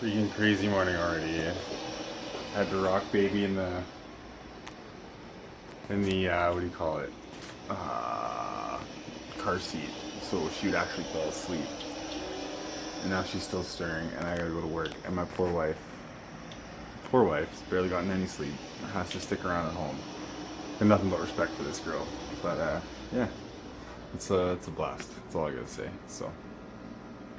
Freaking crazy morning already. Had to rock baby in the what do you call it? Car seat. So she would actually fall asleep. And now she's still stirring and I gotta go to work. And my poor wife's barely gotten any sleep. Has to stick around at home. And nothing but respect for this girl. But yeah. It's a blast. That's all I gotta say. So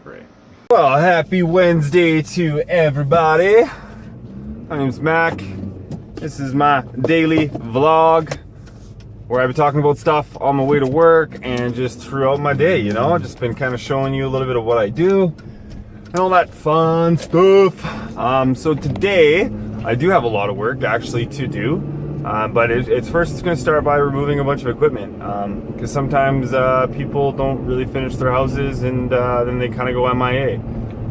hooray. Well, happy Wednesday to everybody. My name's Mac. This is my daily vlog where I've been talking about stuff on my way to work and just throughout my day, you know. I've just been kind of showing you a little bit of what I do and all that fun stuff. So today I do have a lot of work actually to do, but it's going to start by removing a bunch of equipment, because sometimes people don't really finish their houses and then they kind of go MIA.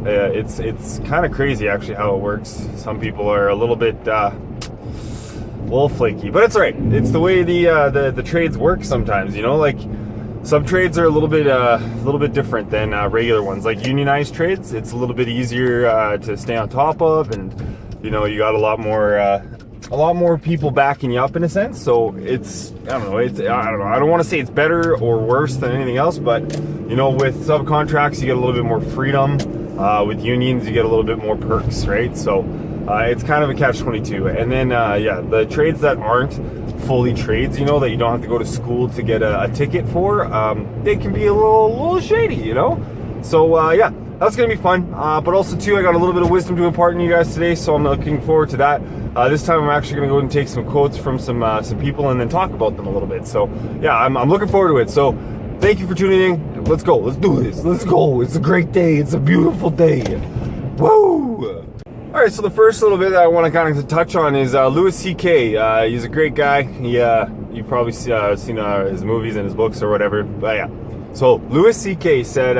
It's kind of crazy actually how it works. Some people are a little bit flaky, but it's all right. It's the way the trades work sometimes, you know. Like some trades are a little bit different than regular ones. Like unionized trades, it's a little bit easier to stay on top of, and you know, you got a lot more people backing you up in a sense. So it's I don't know. I don't want to say it's better or worse than anything else, but you know, with subcontracts you get a little bit more freedom. With unions you get a little bit more perks, right? So it's kind of a catch-22. And then yeah, the trades that aren't fully trades, you know, that you don't have to go to school to get a ticket for, they can be a little shady, you know. So yeah, that's gonna be fun. But also too, I got a little bit of wisdom to impart in you guys today, so I'm looking forward to that. This time I'm actually gonna go and take some quotes from some people and then talk about them a little bit. So yeah, I'm looking forward to it. So thank you for tuning in. Let's go. Let's do this. Let's go. It's a great day. It's a beautiful day. Woo! All right, so the first little bit that I want to kind of touch on is Louis C.K. He's a great guy. You've probably seen his movies and his books or whatever. But yeah, so Louis C.K. said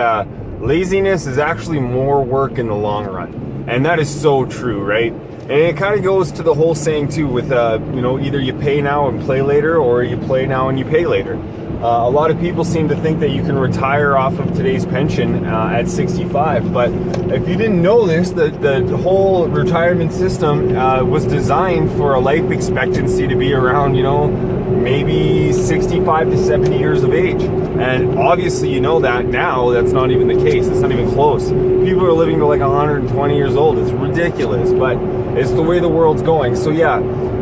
laziness is actually more work in the long run, and that is so true, right? And it kind of goes to the whole saying too, with you know, either you pay now and play later, or you play now and you pay later. A lot of people seem to think that you can retire off of today's pension at 65, but if you didn't know this, the whole retirement system was designed for a life expectancy to be around, you know, maybe 65 to 70 years of age. And obviously, you know that now that's not even the case. It's not even close. People are living to like 120 years old. It's ridiculous, but it's the way the world's going. So yeah,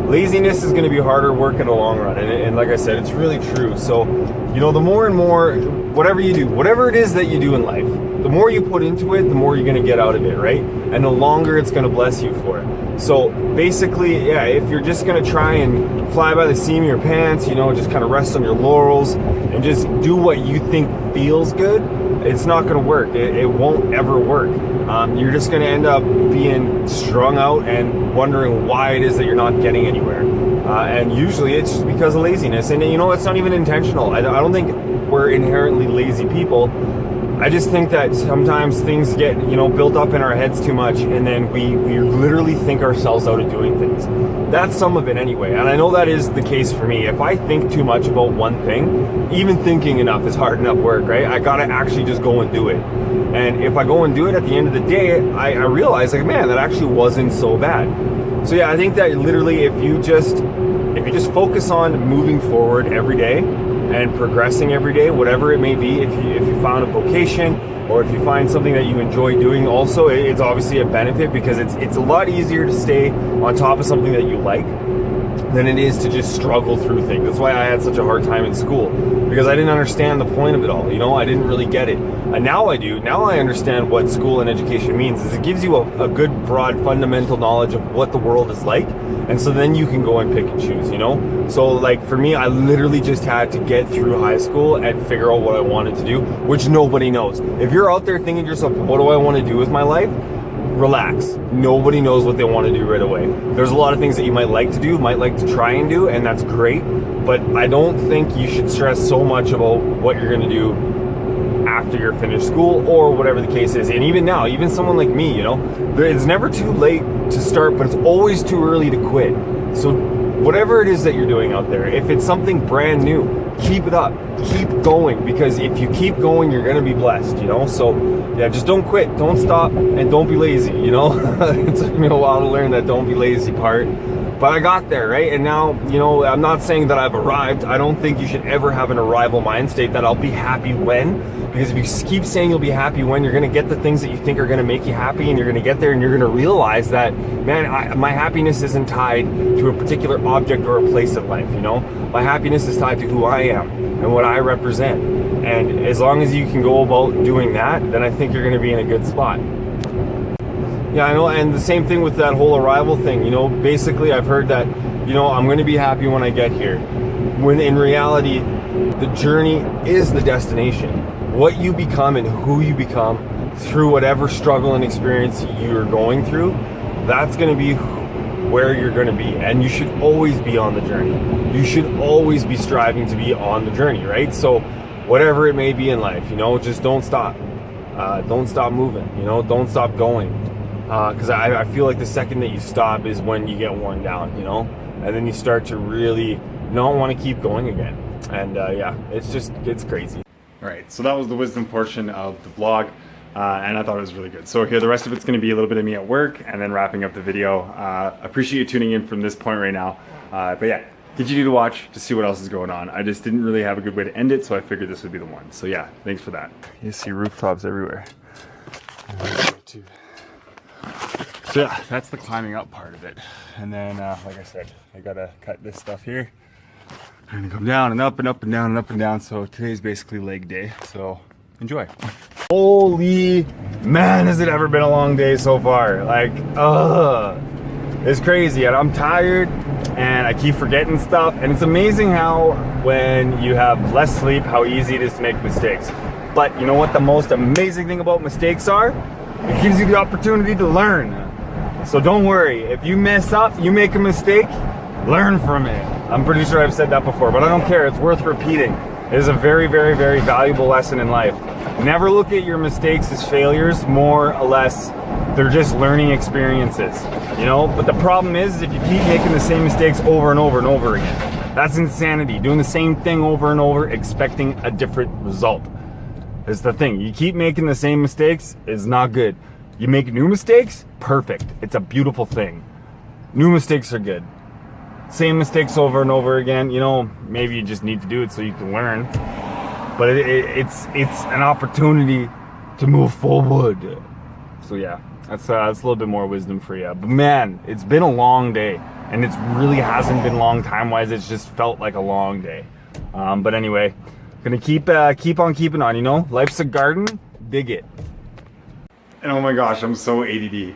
laziness is going to be harder work in the long run, and like I said, it's really true. So, you know, the more and more, whatever you do, whatever it is that you do in life, the more you put into it, the more you're going to get out of it, right? And the longer it's going to bless you for it. So basically, yeah, if you're just going to try and fly by the seam of your pants, you know, just kind of rest on your laurels and just do what you think feels good, it's not going to work. It won't ever work. You're just going to end up being strung out and wondering why it is that you're not getting anywhere. And usually it's just because of laziness. And you know, it's not even intentional. I don't think we're inherently lazy people. I just think that sometimes things get, you know, built up in our heads too much, and then we literally think ourselves out of doing things. That's some of it anyway, and I know that is the case for me. If I think too much about one thing, even thinking enough is hard enough work, right? I gotta actually just go and do it. And if I go and do it, at the end of the day, I realize, like, man, that actually wasn't so bad. So yeah, I think that literally if you just focus on moving forward every day and progressing every day, whatever it may be, if you found a vocation or if you find something that you enjoy doing, also it's obviously a benefit, because it's a lot easier to stay on top of something that you like than it is to just struggle through things. That's why I had such a hard time in school, because I didn't understand the point of it all, you know. I didn't really get it, and now I do. Now I understand what school and education means. Is it gives you a good broad fundamental knowledge of what the world is like, and so then you can go and pick and choose, you know. So like for me, I literally just had to get through high school and figure out what I wanted to do, which nobody knows. If you're out there thinking to yourself, what do I want to do with my life? Relax. Nobody knows what they want to do right away. There's a lot of things that you might like to do, might like to try and do, and that's great, but I don't think you should stress so much about what you're going to do after you're finished school or whatever the case is. And even now, even someone like me, you know, it's never too late to start, but it's always too early to quit. So whatever it is that you're doing out there, if it's something brand new, keep it up, keep going, because if you keep going, you're gonna be blessed, you know? So yeah, just don't quit, don't stop, and don't be lazy, you know? It took me a while to learn that don't be lazy part, but I got there, right? And now, you know, I'm not saying that I've arrived. I don't think you should ever have an arrival mind state that I'll be happy when, because if you keep saying you'll be happy when, you're gonna get the things that you think are gonna make you happy, and you're gonna get there and you're gonna realize that, man, my happiness isn't tied to a particular object or a place in life, you know? My happiness is tied to who I am and what I represent. And as long as you can go about doing that, then I think you're gonna be in a good spot. Yeah, I know, and the same thing with that whole arrival thing, you know, basically I've heard that, you know, I'm gonna be happy when I get here. When in reality, the journey is the destination. What you become and who you become through whatever struggle and experience you're going through, that's gonna be where you're gonna be. And you should always be on the journey. You should always be striving to be on the journey, right? So whatever it may be in life, you know, just don't stop. Don't stop moving, you know, don't stop going. Because I feel like the second that you stop is when you get worn down, you know, and then you start to really not want to keep going again. And yeah, it's crazy. All right, so that was the wisdom portion of the vlog, and I thought it was really good. So here, the rest of it's going to be a little bit of me at work and then wrapping up the video. Appreciate you tuning in from this point right now. But yeah, continue to watch to see what else is going on. I just didn't really have a good way to end it, so I figured this would be the one. So yeah, thanks for that. You see rooftops everywhere. So yeah, that's the climbing up part of it. And then, like I said, I gotta cut this stuff here. I'm gonna come down and up and up and down and up and down. So today's basically leg day, so enjoy. Holy man, has it ever been a long day so far. Like, it's crazy, and I'm tired, and I keep forgetting stuff. And it's amazing how when you have less sleep, how easy it is to make mistakes. But you know what the most amazing thing about mistakes are? It gives you the opportunity to learn. So don't worry, if you mess up, you make a mistake, learn from it. I'm pretty sure I've said that before, but I don't care, it's worth repeating. It is a very, very, very valuable lesson in life. Never look at your mistakes as failures, more or less, they're just learning experiences, you know? But the problem is if you keep making the same mistakes over and over and over again. That's insanity, doing the same thing over and over, expecting a different result. Is the thing, you keep making the same mistakes, is not good. You make new mistakes, perfect. It's a beautiful thing. New mistakes are good. Same mistakes over and over again, you know, maybe you just need to do it so you can learn. But it's an opportunity to move forward. So yeah, that's a little bit more wisdom for you. But man, it's been a long day, and it really hasn't been long time-wise. It's just felt like a long day. But anyway, gonna keep on keeping on, you know? Life's a garden, dig it. And oh my gosh, I'm so ADD.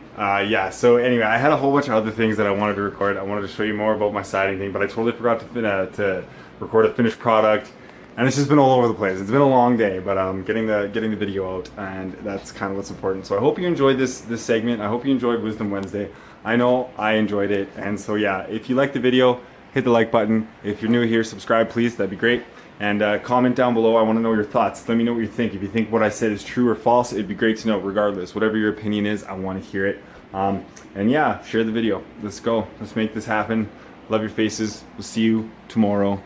Yeah, so anyway, I had a whole bunch of other things that I wanted to record. I wanted to show you more about my siding thing, but I totally forgot to record a finished product. And it's just been all over the place. It's been a long day, but getting the video out, and that's kind of what's important. So I hope you enjoyed this segment. I hope you enjoyed Wisdom Wednesday. I know I enjoyed it. And so yeah, if you liked the video, hit the like button. If you're new here, subscribe please, that'd be great. And comment down below, I want to know your thoughts. Let me know what you think. If you think what I said is true or false, it'd be great to know regardless. Whatever your opinion is, I want to hear it. And yeah, share the video. Let's go. Let's make this happen. Love your faces. We'll see you tomorrow.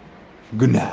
Good night.